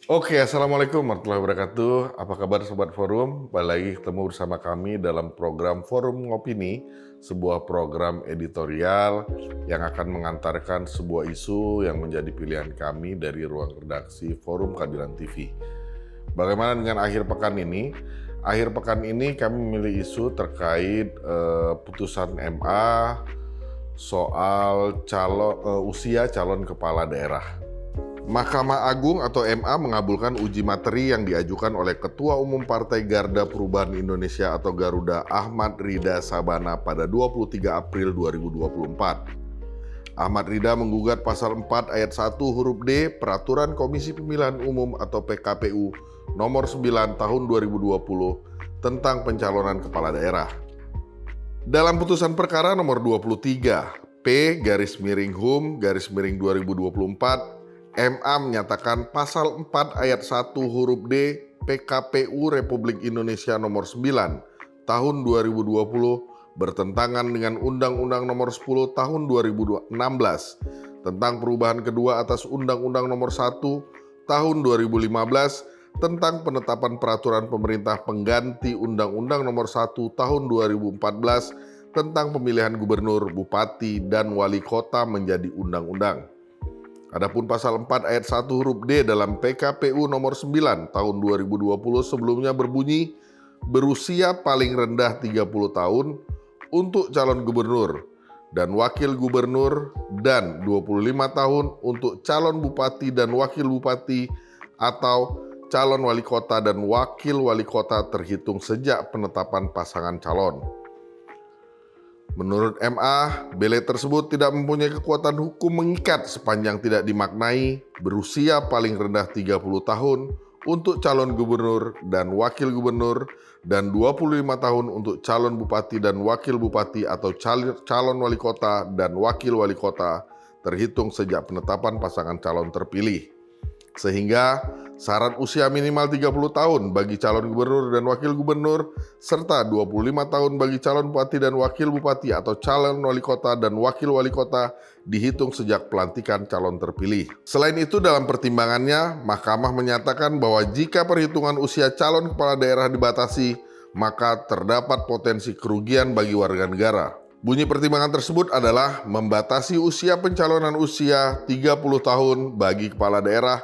Oke, Assalamualaikum warahmatullahi wabarakatuh. Apa kabar Sobat Forum? Balik lagi ketemu bersama kami dalam program Forum Ngopini, sebuah program editorial yang akan mengantarkan sebuah isu yang menjadi pilihan kami dari ruang redaksi Forum Keadilan TV. Bagaimana dengan akhir pekan ini? Akhir pekan ini kami memilih isu terkait putusan MA soal usia calon kepala daerah. Mahkamah Agung atau MA mengabulkan uji materi yang diajukan oleh Ketua Umum Partai Garda Perubahan Indonesia atau Garuda Ahmad Ridha Sabana pada 23 April 2024. Ahmad Ridha menggugat pasal 4 ayat 1 huruf D Peraturan Komisi Pemilihan Umum atau PKPU nomor 9 tahun 2020 tentang pencalonan kepala daerah. Dalam putusan perkara nomor 23 P/HUM/2024 MA menyatakan pasal 4 ayat 1 huruf D PKPU Republik Indonesia nomor 9 tahun 2020 bertentangan dengan Undang-Undang nomor 10 tahun 2016 tentang perubahan kedua atas Undang-Undang nomor 1 tahun 2015 tentang penetapan peraturan pemerintah pengganti Undang-Undang nomor 1 tahun 2014 tentang pemilihan gubernur, bupati, dan wali kota menjadi undang-undang. Adapun pasal 4 ayat 1 huruf D dalam PKPU nomor 9 tahun 2020 sebelumnya berbunyi berusia paling rendah 30 tahun untuk calon gubernur dan wakil gubernur dan 25 tahun untuk calon bupati dan wakil bupati atau calon wali kota dan wakil wali kota terhitung sejak penetapan pasangan calon. Menurut MA, bele tersebut tidak mempunyai kekuatan hukum mengikat sepanjang tidak dimaknai berusia paling rendah 30 tahun untuk calon gubernur dan wakil gubernur dan 25 tahun untuk calon bupati dan wakil bupati atau calon wali kota dan wakil wali kota terhitung sejak penetapan pasangan calon terpilih. Sehingga syarat usia minimal 30 tahun bagi calon gubernur dan wakil gubernur, serta 25 tahun bagi calon bupati dan wakil bupati atau calon wali kota dan wakil wali kota dihitung sejak pelantikan calon terpilih. Selain itu dalam pertimbangannya, Mahkamah menyatakan bahwa jika perhitungan usia calon kepala daerah dibatasi, maka terdapat potensi kerugian bagi warga negara. Bunyi pertimbangan tersebut adalah membatasi usia pencalonan usia 30 tahun bagi kepala daerah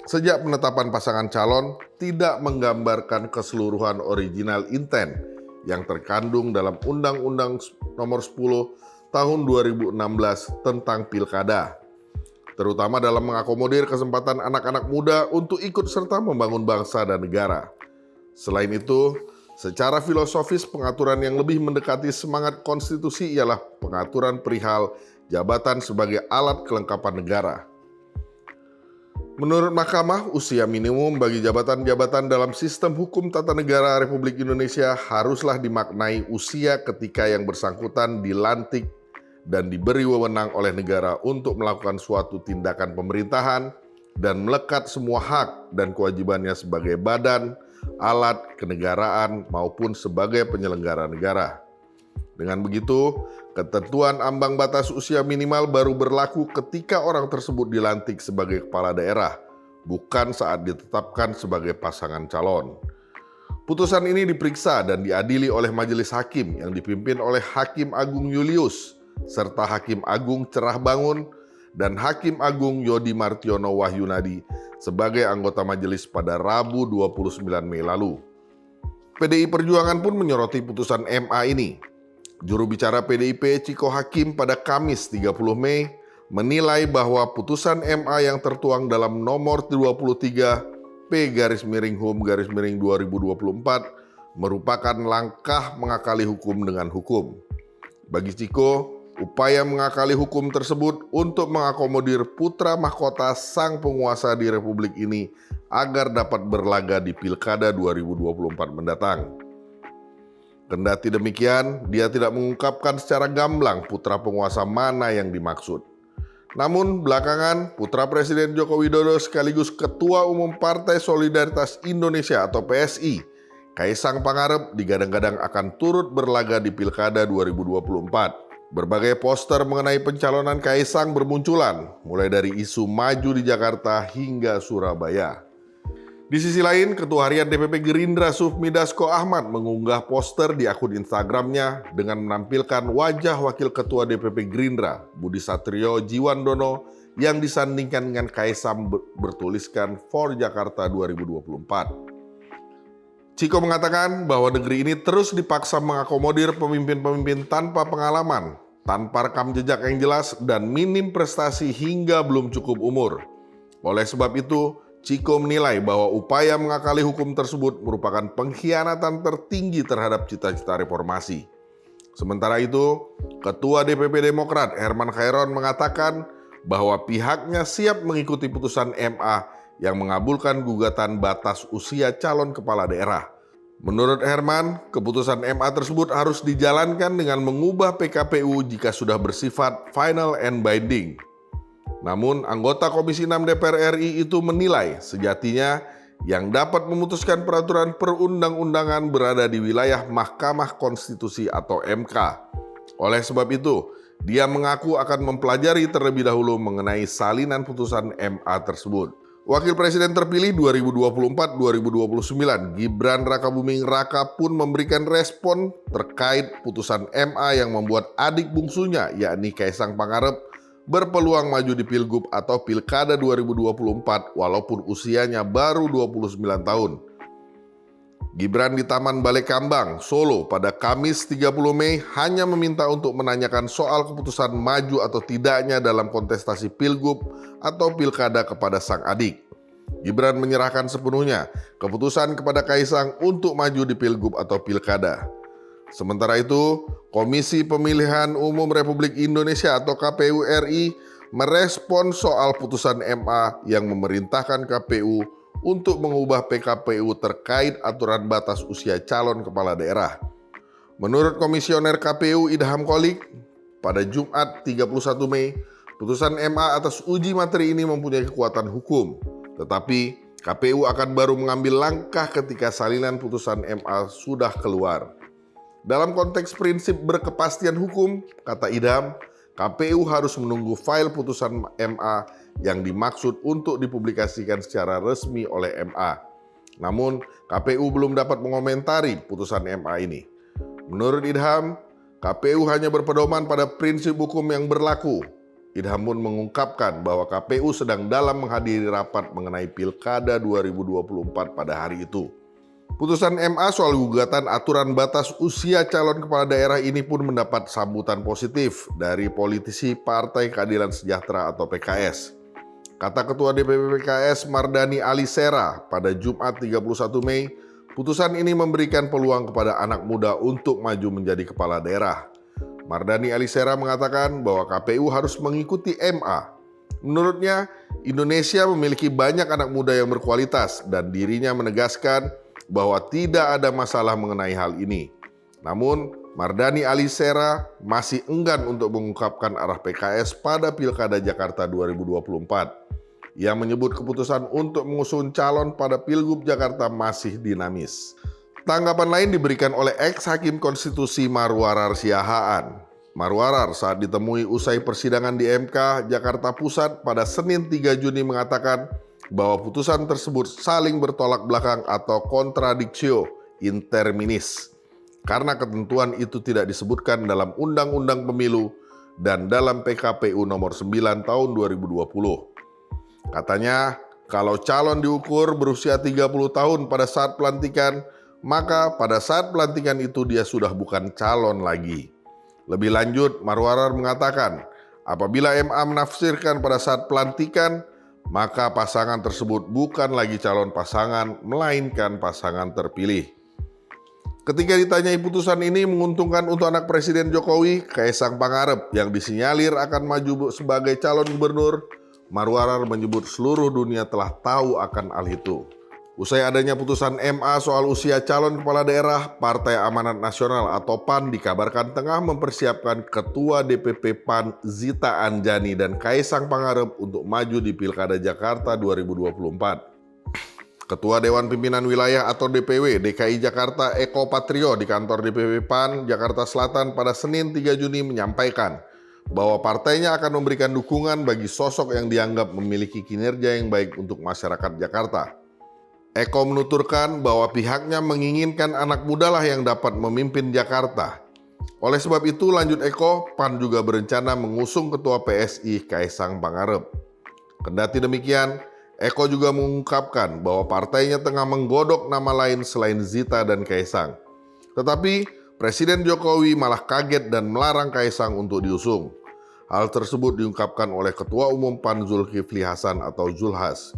sejak penetapan pasangan calon tidak menggambarkan keseluruhan original intent yang terkandung dalam Undang-Undang Nomor 10 Tahun 2016 tentang Pilkada, terutama dalam mengakomodir kesempatan anak-anak muda untuk ikut serta membangun bangsa dan negara. Selain itu, secara filosofis pengaturan yang lebih mendekati semangat konstitusi ialah pengaturan perihal jabatan sebagai alat kelengkapan negara. Menurut Mahkamah, usia minimum bagi jabatan-jabatan dalam sistem hukum tata negara Republik Indonesia haruslah dimaknai usia ketika yang bersangkutan dilantik dan diberi wewenang oleh negara untuk melakukan suatu tindakan pemerintahan dan melekat semua hak dan kewajibannya sebagai badan, alat kenegaraan maupun sebagai penyelenggara negara. Dengan begitu, ketentuan ambang batas usia minimal baru berlaku ketika orang tersebut dilantik sebagai kepala daerah, bukan saat ditetapkan sebagai pasangan calon. Putusan ini diperiksa dan diadili oleh Majelis Hakim yang dipimpin oleh Hakim Agung Julius, serta Hakim Agung Cerah Bangun dan Hakim Agung Yodi Martiono Wahyunadi sebagai anggota majelis pada Rabu 29 Mei lalu. PDI Perjuangan pun menyoroti putusan MA ini. Juru bicara PDIP Ciko Hakim pada Kamis 30 Mei menilai bahwa putusan MA yang tertuang dalam nomor 23 P/HUM/2024 merupakan langkah mengakali hukum dengan hukum. Bagi Ciko, upaya mengakali hukum tersebut untuk mengakomodir putra mahkota sang penguasa di Republik ini agar dapat berlaga di Pilkada 2024 mendatang. Kendati demikian, dia tidak mengungkapkan secara gamblang putra penguasa mana yang dimaksud. Namun belakangan, putra Presiden Joko Widodo sekaligus Ketua Umum Partai Solidaritas Indonesia atau PSI, Kaisang Pangarep digadang-gadang akan turut berlaga di Pilkada 2024. Berbagai poster mengenai pencalonan Kaisang bermunculan, mulai dari isu maju di Jakarta hingga Surabaya. Di sisi lain, Ketua Harian DPP Gerindra Sufmi Dasko Ahmad mengunggah poster di akun Instagramnya dengan menampilkan wajah Wakil Ketua DPP Gerindra Budi Satrio Jiwandono yang disandingkan dengan Kaisang bertuliskan For Jakarta 2024. Ciko mengatakan bahwa negeri ini terus dipaksa mengakomodir pemimpin-pemimpin tanpa pengalaman, tanpa rekam jejak yang jelas, dan minim prestasi hingga belum cukup umur. Oleh sebab itu, Ciko menilai bahwa upaya mengakali hukum tersebut merupakan pengkhianatan tertinggi terhadap cita-cita reformasi. Sementara itu, Ketua DPP Demokrat Herman Khairon mengatakan bahwa pihaknya siap mengikuti putusan MA yang mengabulkan gugatan batas usia calon kepala daerah. Menurut Herman, keputusan MA tersebut harus dijalankan dengan mengubah PKPU jika sudah bersifat final and binding. Namun, anggota Komisi 6 DPR RI itu menilai sejatinya yang dapat memutuskan peraturan perundang-undangan berada di wilayah Mahkamah Konstitusi atau MK. Oleh sebab itu, dia mengaku akan mempelajari terlebih dahulu mengenai salinan putusan MA tersebut. Wakil Presiden terpilih 2024-2029, Gibran Rakabuming Raka pun memberikan respon terkait putusan MA yang membuat adik bungsunya, yakni Kaisang Pangarep, berpeluang maju di Pilgub atau Pilkada 2024 walaupun usianya baru 29 tahun. Gibran di Taman Balai Kambang, Solo pada Kamis 30 Mei hanya meminta untuk menanyakan soal keputusan maju atau tidaknya dalam kontestasi Pilgub atau Pilkada kepada sang adik. Gibran menyerahkan sepenuhnya keputusan kepada Kaisang untuk maju di Pilgub atau Pilkada. Sementara itu, Komisi Pemilihan Umum Republik Indonesia atau KPU RI merespon soal putusan MA yang memerintahkan KPU untuk mengubah PKPU terkait aturan batas usia calon kepala daerah. Menurut Komisioner KPU Idham Kholik, pada Jumat 31 Mei, putusan MA atas uji materi ini mempunyai kekuatan hukum, tetapi KPU akan baru mengambil langkah ketika salinan putusan MA sudah keluar. Dalam konteks prinsip berkepastian hukum, kata Idham, KPU harus menunggu file putusan MA yang dimaksud untuk dipublikasikan secara resmi oleh MA. Namun, KPU belum dapat mengomentari putusan MA ini. Menurut Idham, KPU hanya berpedoman pada prinsip hukum yang berlaku. Idham pun mengungkapkan bahwa KPU sedang dalam menghadiri rapat mengenai Pilkada 2024 pada hari itu. Putusan MA soal gugatan aturan batas usia calon kepala daerah ini pun mendapat sambutan positif dari politisi Partai Keadilan Sejahtera atau PKS. Kata Ketua DPP PKS Mardani Alisera pada Jumat 31 Mei, putusan ini memberikan peluang kepada anak muda untuk maju menjadi kepala daerah. Mardani Alisera mengatakan bahwa KPU harus mengikuti MA. Menurutnya, Indonesia memiliki banyak anak muda yang berkualitas dan dirinya menegaskan bahwa tidak ada masalah mengenai hal ini. Namun, Mardani Alisera masih enggan untuk mengungkapkan arah PKS pada Pilkada Jakarta 2024. Ia menyebut keputusan untuk mengusung calon pada Pilgub Jakarta masih dinamis. Tanggapan lain diberikan oleh ex-hakim konstitusi Marwarar Siahaan. Marwarar saat ditemui usai persidangan di MK Jakarta Pusat pada Senin 3 Juni mengatakan bahwa putusan tersebut saling bertolak belakang atau contradictio in terminis karena ketentuan itu tidak disebutkan dalam Undang-Undang Pemilu dan dalam PKPU nomor 9 tahun 2020. Katanya, kalau calon diukur berusia 30 tahun pada saat pelantikan, maka pada saat pelantikan itu dia sudah bukan calon lagi. Lebih lanjut, Marwarar mengatakan, apabila MA menafsirkan pada saat pelantikan, maka pasangan tersebut bukan lagi calon pasangan, melainkan pasangan terpilih. Ketika ditanyai putusan ini menguntungkan untuk anak Presiden Jokowi, Kaisang Pangarep, yang disinyalir akan maju sebagai calon gubernur, Marwarar menyebut seluruh dunia telah tahu akan hal itu. Usai adanya putusan MA soal usia calon kepala daerah, Partai Amanat Nasional atau PAN dikabarkan tengah mempersiapkan Ketua DPP PAN Zita Anjani dan Kaisang Pangarep untuk maju di Pilkada Jakarta 2024. Ketua Dewan Pimpinan Wilayah atau DPW DKI Jakarta Eko Patrio di kantor DPP PAN Jakarta Selatan pada Senin 3 Juni menyampaikan bahwa partainya akan memberikan dukungan bagi sosok yang dianggap memiliki kinerja yang baik untuk masyarakat Jakarta. Eko menuturkan bahwa pihaknya menginginkan anak muda lah yang dapat memimpin Jakarta. Oleh sebab itu, lanjut Eko, PAN juga berencana mengusung Ketua PSI Kaisang Pangarep. Kendati demikian, Eko juga mengungkapkan bahwa partainya tengah menggodok nama lain selain Zita dan Kaisang. Tetapi Presiden Jokowi malah kaget dan melarang Kaisang untuk diusung. Hal tersebut diungkapkan oleh Ketua Umum PAN Zulkifli Hasan atau Zulhas.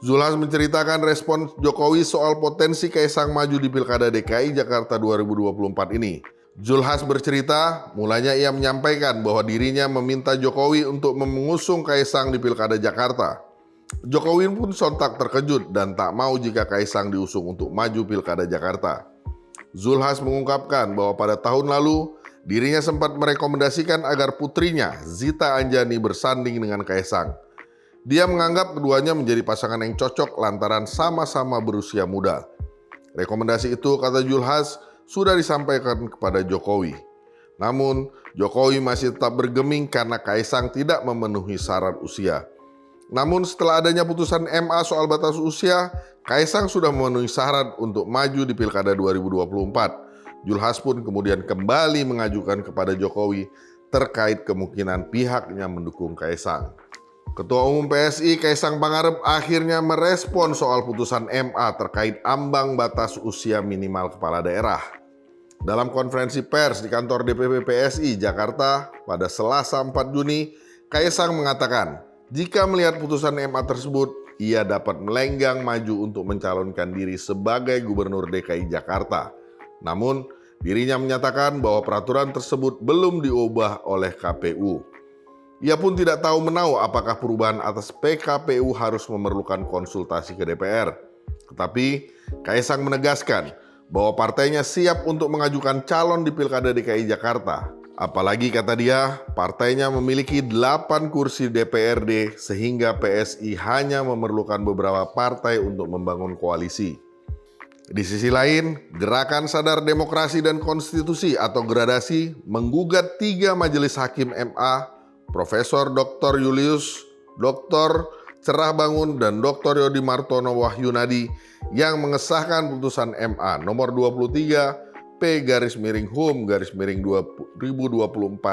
Zulhas menceritakan respon Jokowi soal potensi Kaisang maju di Pilkada DKI Jakarta 2024 ini. Zulhas bercerita, mulanya ia menyampaikan bahwa dirinya meminta Jokowi untuk mengusung Kaisang di Pilkada Jakarta. Jokowi pun sontak terkejut dan tak mau jika Kaisang diusung untuk maju Pilkada Jakarta. Zulhas mengungkapkan bahwa pada tahun lalu, dirinya sempat merekomendasikan agar putrinya, Zita Anjani, bersanding dengan Kaisang. Dia menganggap keduanya menjadi pasangan yang cocok lantaran sama-sama berusia muda. Rekomendasi itu, kata Zulhas, sudah disampaikan kepada Jokowi. Namun, Jokowi masih tetap bergeming karena Kaisang tidak memenuhi syarat usia. Namun setelah adanya putusan MA soal batas usia, Kaisang sudah memenuhi syarat untuk maju di Pilkada 2024. Zulhas pun kemudian kembali mengajukan kepada Jokowi terkait kemungkinan pihaknya mendukung Kaisang. Ketua Umum PSI Kaisang Pangarep akhirnya merespon soal putusan MA terkait ambang batas usia minimal kepala daerah. Dalam konferensi pers di kantor DPP PSI Jakarta pada Selasa 4 Juni, Kaisang mengatakan jika melihat putusan MA tersebut, ia dapat melenggang maju untuk mencalonkan diri sebagai Gubernur DKI Jakarta. Namun, dirinya menyatakan bahwa peraturan tersebut belum diubah oleh KPU. Ia pun tidak tahu menau apakah perubahan atas PKPU harus memerlukan konsultasi ke DPR. Tetapi Kaisang menegaskan bahwa partainya siap untuk mengajukan calon di Pilkada DKI Jakarta. Apalagi kata dia, partainya memiliki 8 kursi DPRD sehingga PSI hanya memerlukan beberapa partai untuk membangun koalisi. Di sisi lain, Gerakan Sadar Demokrasi dan Konstitusi atau Gradasi menggugat 3 majelis hakim MA, Profesor Dr. Julius, Dr. Cerah Bangun, dan Dr. Yodi Martono Wahyunadi yang mengesahkan putusan MA nomor 23 P/HUM/2024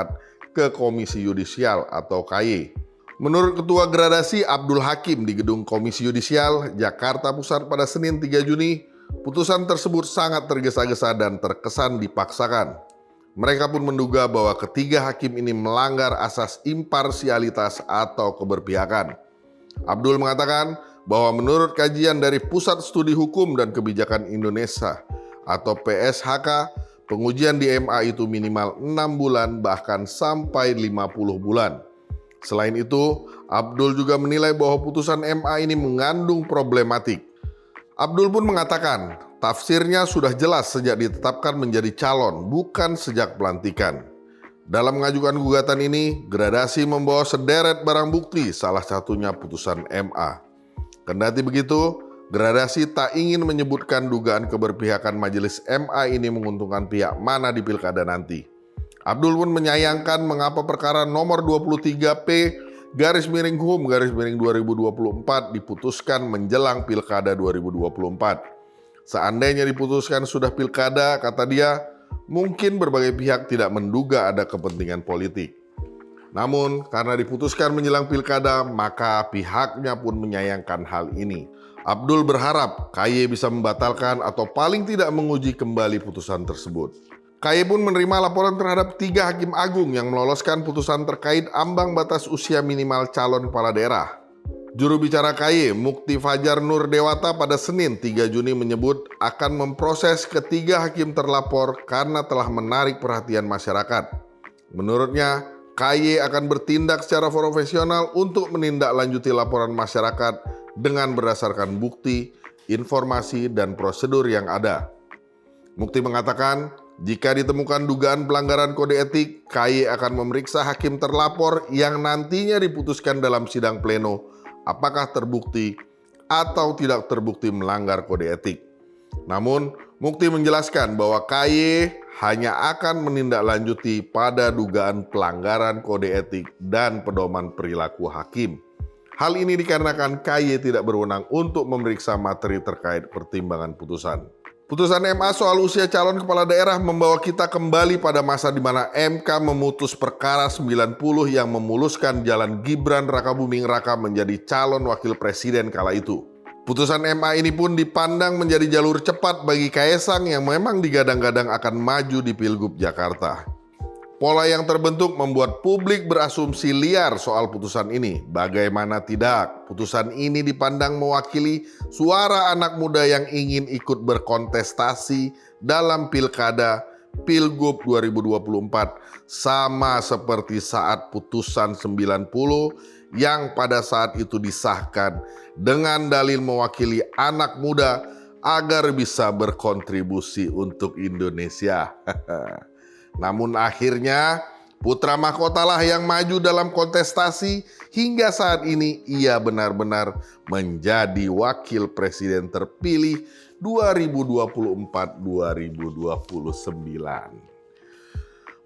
ke Komisi Yudisial atau KY. Menurut Ketua Gradasi Abdul Hakim di Gedung Komisi Yudisial, Jakarta Pusat pada Senin 3 Juni, putusan tersebut sangat tergesa-gesa dan terkesan dipaksakan. Mereka pun menduga bahwa ketiga hakim ini melanggar asas imparsialitas atau keberpihakan. Abdul mengatakan bahwa menurut kajian dari Pusat Studi Hukum dan Kebijakan Indonesia atau PSHK, pengujian di MA itu minimal 6 bulan bahkan sampai 50 bulan. Selain itu, Abdul juga menilai bahwa putusan MA ini mengandung problematik. Abdul pun mengatakan, tafsirnya sudah jelas sejak ditetapkan menjadi calon, bukan sejak pelantikan. Dalam mengajukan gugatan ini, Gradasi membawa sederet barang bukti, salah satunya putusan MA. Kendati begitu, Gradasi tak ingin menyebutkan dugaan keberpihakan majelis MA ini menguntungkan pihak mana di pilkada nanti. Abdul pun menyayangkan mengapa perkara nomor 23 P/HUM/2024 diputuskan menjelang pilkada 2024. Seandainya diputuskan sudah pilkada, kata dia, mungkin berbagai pihak tidak menduga ada kepentingan politik. Namun, karena diputuskan menjelang pilkada, maka pihaknya pun menyayangkan hal ini. Abdul berharap KY bisa membatalkan atau paling tidak menguji kembali putusan tersebut. KY pun menerima laporan terhadap 3 hakim agung yang meloloskan putusan terkait ambang batas usia minimal calon kepala daerah. Juru bicara KY, Mukti Fajar Nur Dewata pada Senin 3 Juni menyebut akan memproses ketiga hakim terlapor karena telah menarik perhatian masyarakat. Menurutnya, KY akan bertindak secara profesional untuk menindaklanjuti laporan masyarakat dengan berdasarkan bukti, informasi, dan prosedur yang ada. Mukti mengatakan, jika ditemukan dugaan pelanggaran kode etik, KY akan memeriksa hakim terlapor yang nantinya diputuskan dalam sidang pleno apakah terbukti atau tidak terbukti melanggar kode etik. Namun, Mukti menjelaskan bahwa KY hanya akan menindaklanjuti pada dugaan pelanggaran kode etik dan pedoman perilaku hakim. Hal ini dikarenakan KY tidak berwenang untuk memeriksa materi terkait pertimbangan putusan. Putusan MA soal usia calon kepala daerah membawa kita kembali pada masa di mana MK memutus perkara 90 yang memuluskan jalan Gibran Rakabuming Raka menjadi calon wakil presiden kala itu. Putusan MA ini pun dipandang menjadi jalur cepat bagi Kaesang yang memang digadang-gadang akan maju di Pilgub Jakarta. Pola yang terbentuk membuat publik berasumsi liar soal putusan ini. Bagaimana tidak, putusan ini dipandang mewakili suara anak muda yang ingin ikut berkontestasi dalam Pilkada Pilgub 2024, sama seperti saat putusan 90 yang pada saat itu disahkan dengan dalil mewakili anak muda agar bisa berkontribusi untuk Indonesia. Namun akhirnya putra mahkotalah yang maju dalam kontestasi hingga saat ini ia benar-benar menjadi wakil presiden terpilih 2024-2029.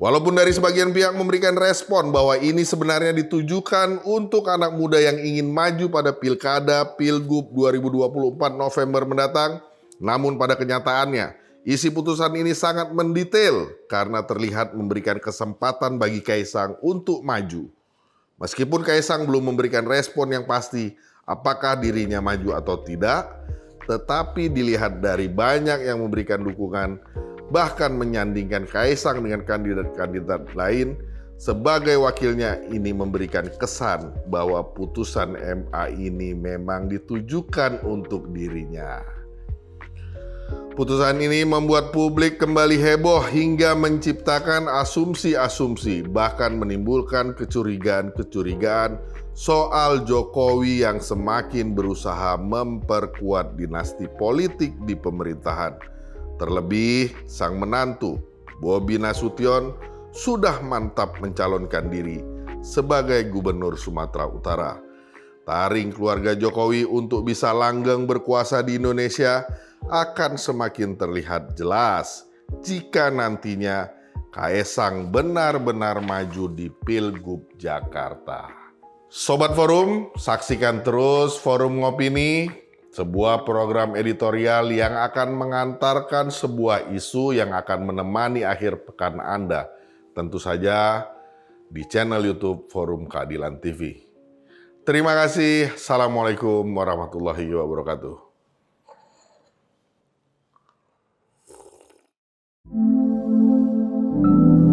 Walaupun dari sebagian pihak memberikan respon bahwa ini sebenarnya ditujukan untuk anak muda yang ingin maju pada Pilkada Pilgub 2024 November mendatang, namun pada kenyataannya isi putusan ini sangat mendetail karena terlihat memberikan kesempatan bagi Kaesang untuk maju. Meskipun Kaesang belum memberikan respon yang pasti apakah dirinya maju atau tidak, tetapi dilihat dari banyak yang memberikan dukungan, bahkan menyandingkan Kaesang dengan kandidat-kandidat lain sebagai wakilnya, ini memberikan kesan bahwa putusan MA ini memang ditujukan untuk dirinya. Putusan ini membuat publik kembali heboh hingga menciptakan asumsi-asumsi, bahkan menimbulkan kecurigaan-kecurigaan soal Jokowi yang semakin berusaha memperkuat dinasti politik di pemerintahan. Terlebih, sang menantu, Bobi Nasution, sudah mantap mencalonkan diri sebagai Gubernur Sumatera Utara. Taring keluarga Jokowi untuk bisa langgeng berkuasa di Indonesia akan semakin terlihat jelas jika nantinya Kaesang benar-benar maju di Pilgub Jakarta. Sobat Forum, saksikan terus Forum Ngopini, sebuah program editorial yang akan mengantarkan sebuah isu yang akan menemani akhir pekan Anda. Tentu saja di channel YouTube Forum Keadilan TV. Terima kasih. Assalamualaikum warahmatullahi wabarakatuh. Thank you.